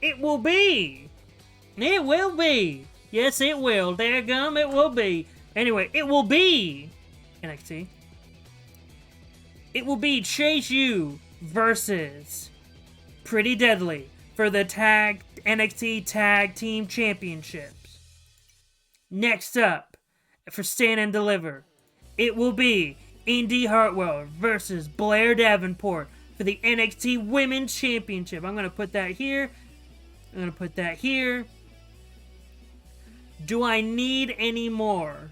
It will be. It will be. Yes, it will. Daggum, it will be. Anyway, it will be NXT. It will be Chase U versus Pretty Deadly for the NXT Tag Team Championships. Next up, for Stand and Deliver, it will be Indy Hartwell versus Blair Davenport for the NXT Women's Championship. I'm going to put that here. I'm going to put that here. Do I need any more?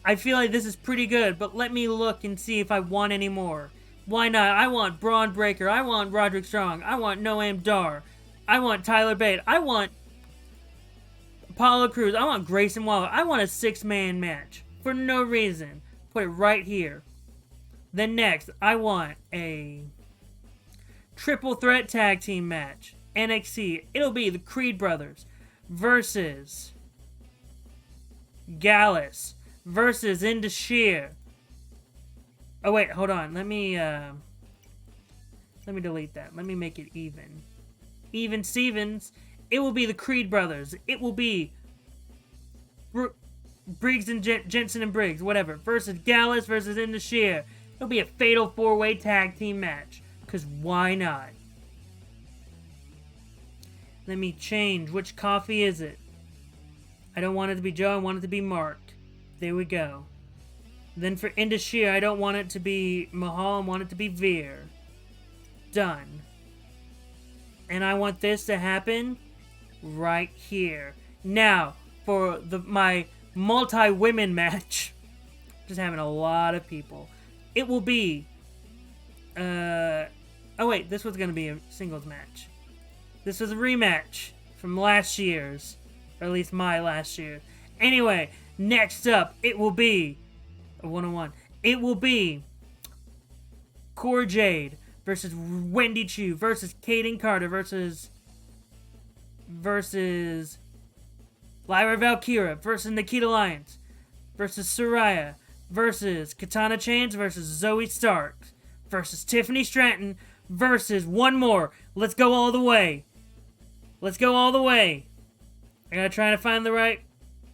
I feel like this is pretty good, but let me look and see if I want any more. Why not? I want Braun Breaker. I want Roderick Strong. I want Noam Dar. I want Tyler Bate. I want Apollo Crews. I want Grayson Waller. I want a 6-man match. For no reason. Put it right here. Then next, I want a triple threat tag team match. NXT. It'll be the Creed Brothers versus Gallus versus Indus Sher. Oh wait, hold on. Let me delete that. Let me make it even. Even Stevens. It will be the Creed Brothers. It will be Briggs and Jensen and Briggs, whatever, versus Gallus versus Indus Sher. It'll be a fatal 4-way tag team match. Because why not? Let me change. Which coffee is it? I don't want it to be Joe. I want it to be Mark. There we go. Then for Indus Sher, I don't want it to be Mahal. I want it to be Veer. Done. And I want this to happen right here. Now, for my multi-women match. Just having a lot of people. It will be... oh wait, this was going to be a singles match. This was a rematch from last year's. Or at least my last year. Anyway, next up, it will be... a 1-on-1. It will be... Cora Jade versus Wendy Chu versus Kaden Carter versus Lyra Valkyria versus Nikita Lyons versus Saraya versus Katana Chance versus Zoe Stark versus Tiffany Stratton versus one more. Let's go all the way. Let's go all the way. I gotta try to find the right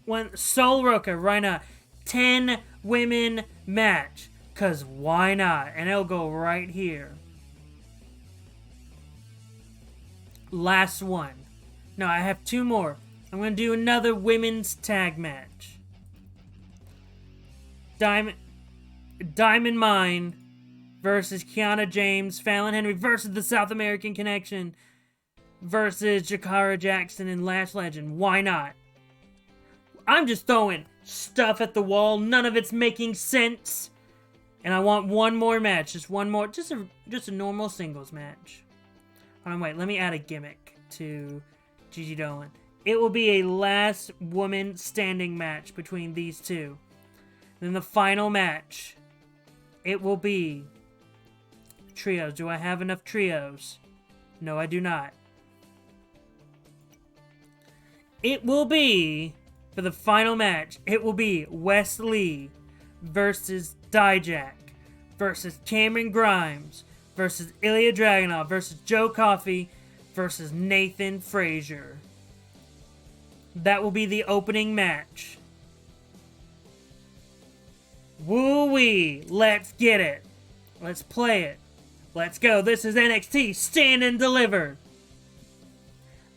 one. Sol Roca, right now. 10 women match. Cause why not? And it'll go right here. Last one. No, I have 2 more. I'm gonna do another women's tag match. Diamond Mine versus Kiana James, Fallon Henry versus the South American Connection versus Jakara Jackson and Lash Legend. Why not? I'm just throwing stuff at the wall. None of it's making sense. And I want one more match. Just one more. Just a normal singles match. Hold on, wait. Let me add a gimmick to Gigi Dolan. It will be a last woman standing match between these two. Then the final match. It will be trios. Do I have enough trios? No, I do not. It will be, for the final match, it will be Wes Lee versus Dijak versus Cameron Grimes versus Ilya Dragunov versus Joe Coffey versus Nathan Frazier. That will be the opening match. Woo-wee! Let's get it. Let's play it. Let's go. This is NXT Stand and Deliver.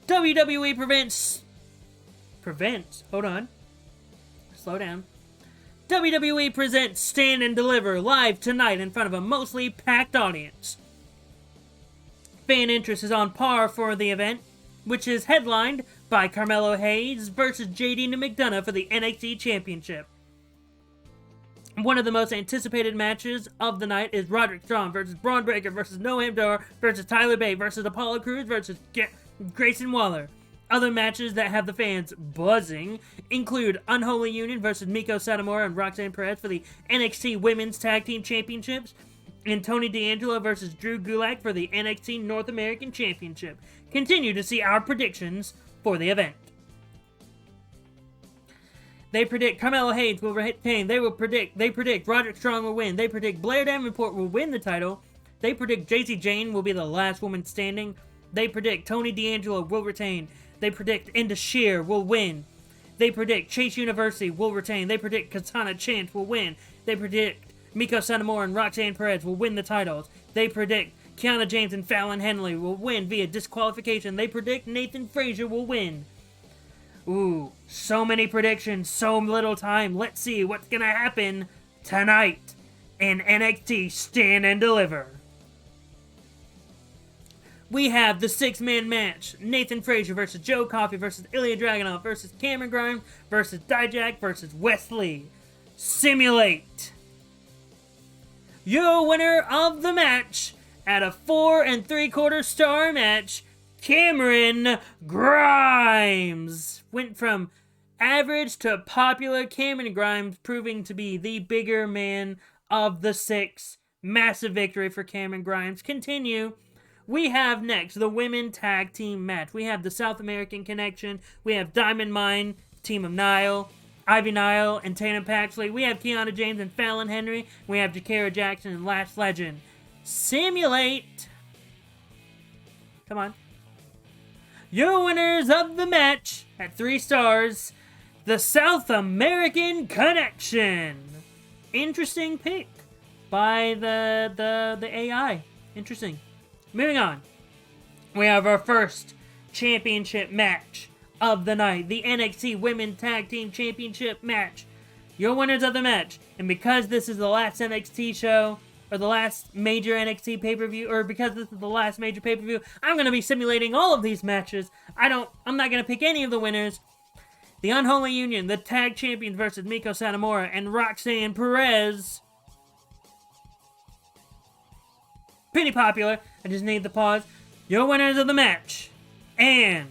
WWE prevents. Hold on. Slow down. WWE presents Stand and Deliver live tonight in front of a mostly packed audience. Fan interest is on par for the event, which is headlined by Carmelo Hayes versus JD McDonagh for the NXT Championship. One of the most anticipated matches of the night is Roderick Strong versus Braun Breaker versus Noam Dar versus Tyler Bate versus Apollo Crews versus Grayson Waller. Other matches that have the fans buzzing include Unholy Union versus Miko Satomura and Roxanne Perez for the NXT Women's Tag Team Championships, and Tony D'Angelo versus Drew Gulak for the NXT North American Championship. Continue to see our predictions for the event. They predict Carmelo Hayes will retain. They predict Roderick Strong will win. They predict Blair Davenport will win the title. They predict JC Jane will be the last woman standing. They predict Tony D'Angelo will retain. They predict Indus Sher will win. They predict Chase University will retain. They predict Katana Chance will win. They predict Miko Satomura and Roxanne Perez will win the titles. They predict Kiana James and Fallon Henley will win via disqualification. They predict Nathan Frazier will win. Ooh, so many predictions, so little time. Let's see what's gonna happen tonight in NXT Stand and Deliver. We have the 6-man match. Nathan Frazier versus Joe Coffey versus Ilya Dragunov versus Cameron Grimes versus Dijak versus Wes Lee. Simulate. your winner of the match at a 4 3/4 star match, Cameron Grimes. Went from average to popular. Cameron Grimes proving to be the bigger man of the 6. Massive victory for Cameron Grimes. Continue. We have next the women tag team match. We have the South American Connection. We have Diamond Mine, Team of Nile, Ivy Nile, and Tana Paxley. We have Kiana James and Fallon Henry. We have Jakara Jackson and Lash Legend. Simulate. Come on. Your winners of the match at 3 stars, the South American Connection. Interesting pick by the AI. Interesting. Moving on. We have our first championship match of the night, the NXT Women's Tag Team Championship match. Your winners of the match, and because this is the last NXT show, or the last major NXT pay-per-view, or because this is the last major pay-per-view, I'm going to be simulating all of these matches. I'm not going to pick any of the winners. The Unholy Union, the tag champions versus Miko Satomura and Roxanne Perez. Pretty popular. I just need the pause. Your winners of the match. And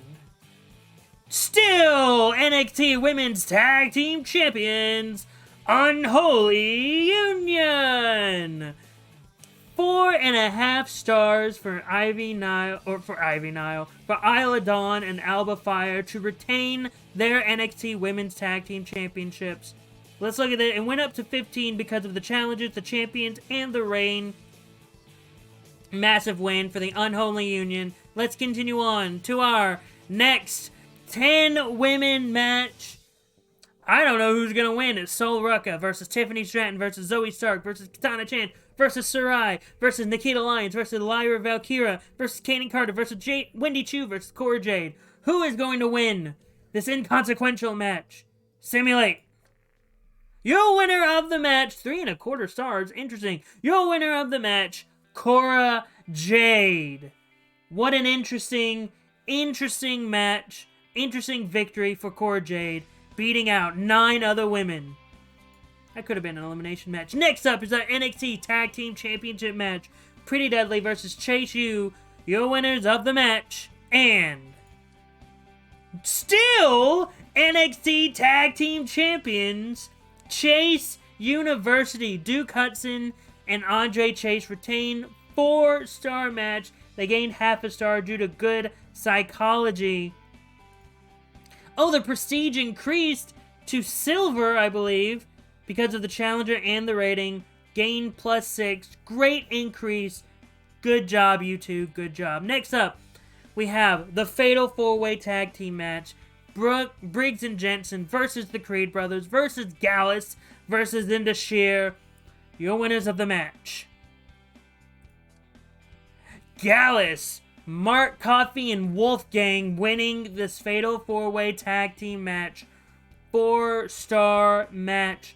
still NXT Women's Tag Team Champions, Unholy Union. 4.5 stars for Isla Dawn and Alba Fire to retain their NXT Women's Tag Team Championships. Let's look at it. It went up to 15 because of the challenges, the champions, and the reign. Massive win for the Unholy Union. Let's continue on to our next 10 women match. I don't know who's going to win. It's Sol Ruka versus Tiffany Stratton versus Zoe Stark versus Katana Chance versus Sarai versus Nikita Lyons versus Lyra Valkyria versus Kaden Carter versus Wendy Chu versus Cora Jade. Who is going to win this inconsequential match? Simulate. Your winner of the match, 3 1/4 stars. Interesting. Your winner of the match, Cora Jade. What an interesting match. Interesting victory for Cora Jade, beating out 9 other women. That could have been an elimination match. Next up is our NXT Tag Team Championship match. Pretty Deadly versus Chase U. Your winners of the match. And still NXT Tag Team Champions, Chase University. Duke Hudson and Andre Chase retain 4-star match. They gained half a star due to good psychology. Oh, the prestige increased to silver, I believe, because of the challenger and the rating. Gained +6. Great increase. Good job, you two. Good job. Next up, we have the Fatal 4-Way Tag Team match. Briggs and Jensen versus the Creed Brothers versus Gallus versus Indashir. Your winners of the match. Gallus, Mark Coffey, and Wolfgang winning this Fatal 4-Way Tag Team match. 4-star match.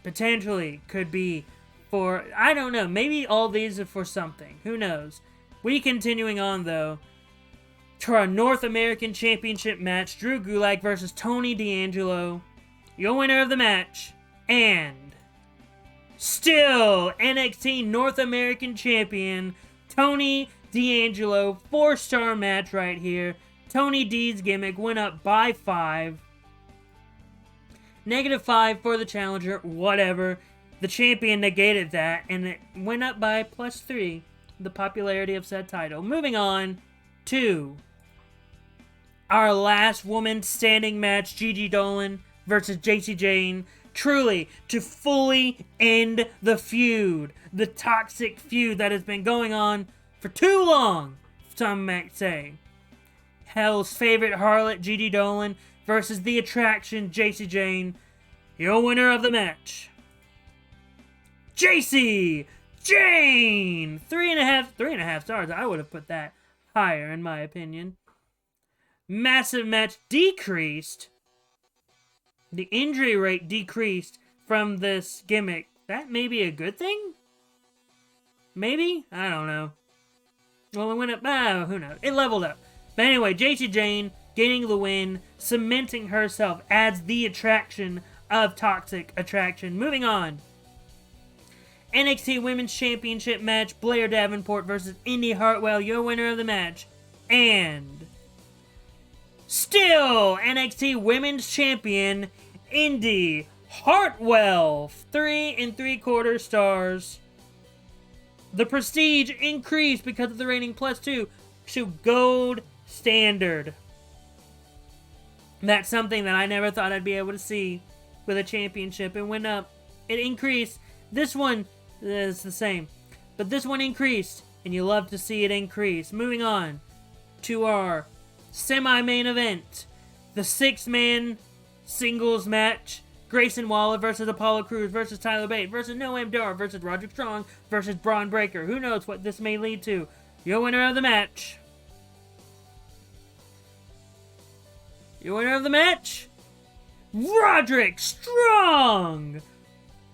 Potentially could be for, I don't know, maybe all these are for something. Who knows? We continuing on, though, to our North American Championship match. Drew Gulak versus Tony D'Angelo. Your winner of the match. And still NXT North American Champion, Tony D'Angelo. 4-star match right here. Tony D's gimmick went up by 5. -5 for the challenger, whatever. The champion negated that, and it went up by +3, the popularity of said title. Moving on to our last woman standing match, Gigi Dolan versus Jacy Jayne. Truly, to fully end the feud. The toxic feud that has been going on for too long, some might say. Hell's favorite harlot, Gigi Dolan, versus the attraction, Jacy Jayne. Your winner of the match, Jacy Jayne. 3.5 stars. I would have put that higher, in my opinion. Massive match. Decreased. The injury rate decreased from this gimmick. That may be a good thing? Maybe? I don't know. Well, it went up. Who knows? It leveled up. But anyway, Jacy Jayne getting the win, cementing herself as the attraction of Toxic Attraction. Moving on. NXT Women's Championship match, Blair Davenport versus Indy Hartwell, your winner of the match. And still NXT Women's Champion, Indy Hartwell, 3 3/4 stars. The prestige increased because of the rating +2 to gold standard. That's something that I never thought I'd be able to see with a championship. It went up. It increased. This one is the same. But this one increased, and you love to see it increase. Moving on to our semi-main event. The 6-man singles match. Grayson Waller versus Apollo Crews versus Tyler Bate versus Noam Dar versus Roderick Strong versus Braun Breaker. Who knows what this may lead to? Your winner of the match. Your winner of the match, Roderick Strong.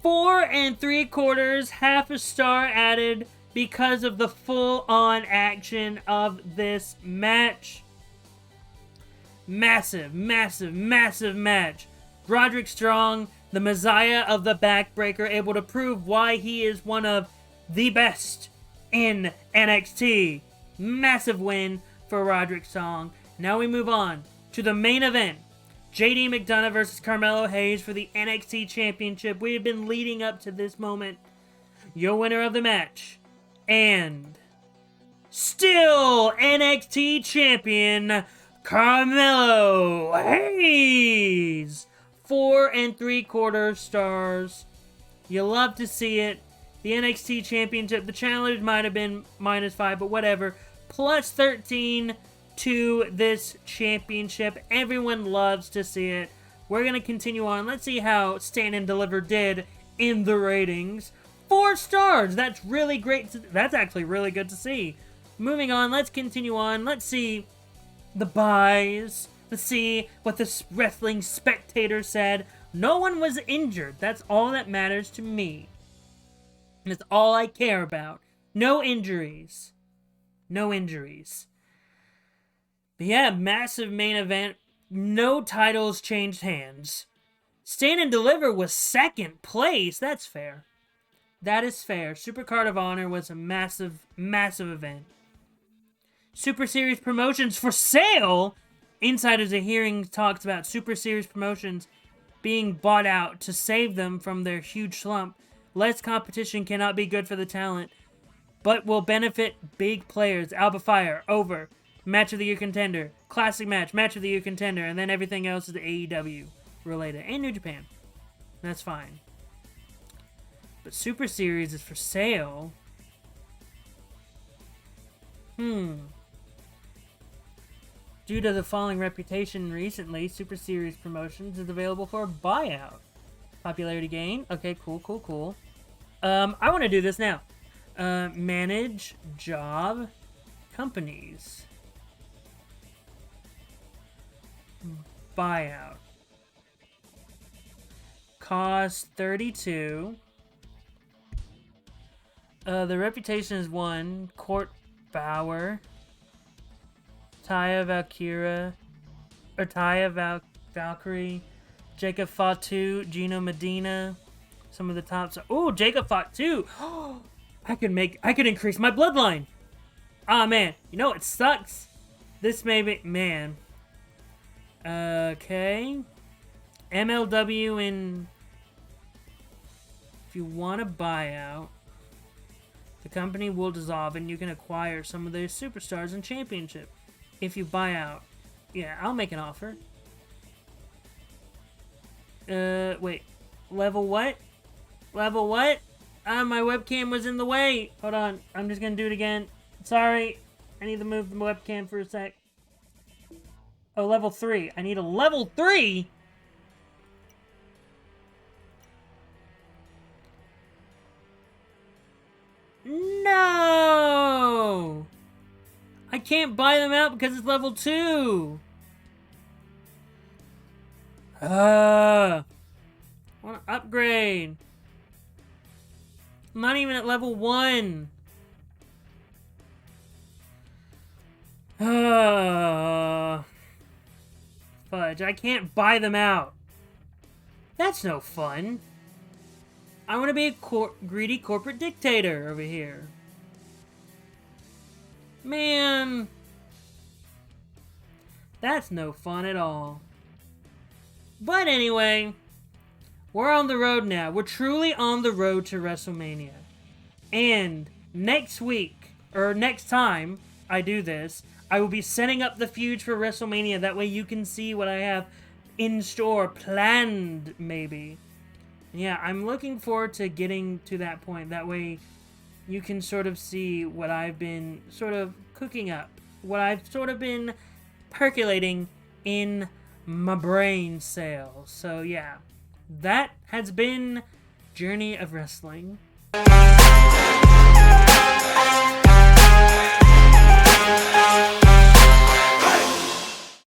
4 3/4, half a star added because of the full-on action of this match. Massive, massive, massive match. Roderick Strong, the messiah of the backbreaker, able to prove why he is one of the best in NXT. Massive win for Roderick Strong. Now we move on to the main event. JD McDonagh versus Carmelo Hayes for the NXT Championship. We have been leading up to this moment. Your winner of the match. And still NXT Champion, Carmelo Hayes. 4 3/4 stars. You love to see it. The NXT Championship, the challenge might have been -5, but whatever. +13 to this championship. Everyone loves to see it. We're going to continue on. Let's see how Stand and Deliver did in the ratings. 4 stars. That's really great. That's actually really good to see. Moving on. Let's continue on. Let's see the buys. Let's see what the wrestling spectator said. No one was injured. That's all that matters to me. And it's all I care about. No injuries. No injuries. But yeah, massive main event. No titles changed hands. Stand and Deliver was 2nd place. That's fair. That is fair. Supercard of Honor was a massive, massive event. Super Series Promotions for sale. Insiders are hearing talks about Super Series Promotions being bought out to save them from their huge slump. Less competition cannot be good for the talent, but will benefit big players. Alba Fire, over. Match of the Year contender. Classic match, Match of the Year contender. And then everything else is AEW related. And New Japan. That's fine. But Super Series is for sale. Due to the falling reputation recently, Super Series Promotions is available for a buyout. Popularity gain. Okay, cool. I want to do this now. Manage job companies. Buyout. Cost 32. The reputation is 1. Court Bauer. Taya Valkyrie, Jacob Fatu, Gino Medina. Some of the tops. Oh, Jacob Fatu. I could increase my bloodline. Ah, man. You know, it sucks. This may be, man. Okay. MLW and if you want a buyout, the company will dissolve and you can acquire some of their superstars and championship. If you buy out. Yeah, I'll make an offer. Wait. Level what? Level what? My webcam was in the way. Hold on. I'm just gonna do it again. Sorry. I need to move the webcam for a sec. Oh, level 3. I need a level 3? No! I can't buy them out because it's level 2. I want to upgrade. I'm not even at level 1. Fudge, I can't buy them out. That's no fun. I want to be a greedy corporate dictator over here. Man, that's no fun at all. But anyway, we're on the road now. We're truly on the road to WrestleMania. And next week, or next time I do this, I will be setting up the feuds for WrestleMania. That way you can see what I have in store, planned maybe. Yeah, I'm looking forward to getting to that point. That way you can sort of see what I've been sort of cooking up. What I've sort of been percolating in my brain cells. So yeah, that has been Journey of Wrestling.